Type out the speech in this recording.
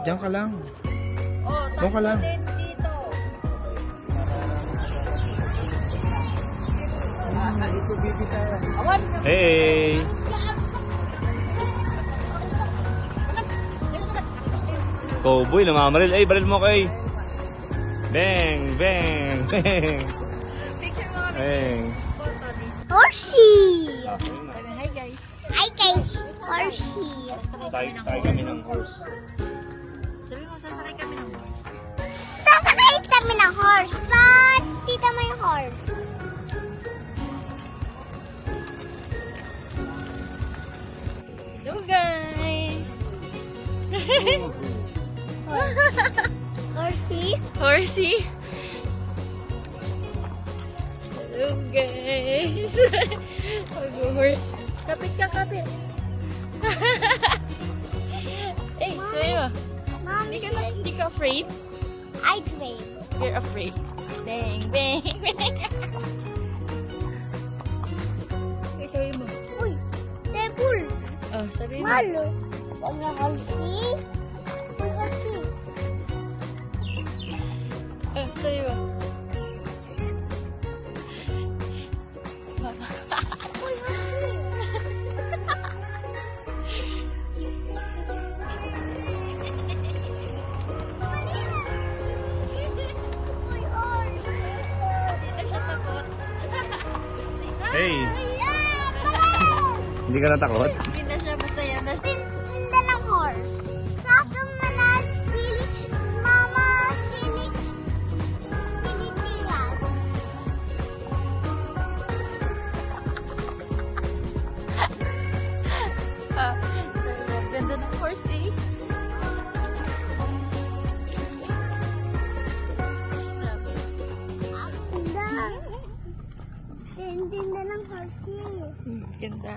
Diyan ka lang. Oh, Doon ka lang. din dito. Dito, baby tayo. Awan! Hey! Cowboy, namamaril. Ay, baril mo kay. Bang! Bang! Bang! Picture mo kami. Bang! Horsey! Sabi, hi guys. Hi guys! Horsey! Sakay kami ng horse. Sabi mo, sasakay kami ng bus. Sasakay kami ng horse. Ba't dito may horse? Hello guys! Horsey? Horsey? Hello guys! Mag-horse. Kapit ka, kapit. Eh, sa'yo. Mommy, Hindi ka afraid? I dream. You're afraid. Bang, bang, bang. Eh, sabi mo. Uy! Tebul! Oh, sabi mo. Malo! Huwag na horsey. Uy, horsey. Oh, sabi mo. Uy, horsey. Uy, horsey. Hindi siya takot. Hey! Yeah! Hindi ka natakot? Hindi na siya, masaya na siya. Tinda ng horse. Kaso manasili, mama sili, sinitiyan. Ah, ganda ng horse eh. Stop it. Tinda. Tinda ng horse. Ganda.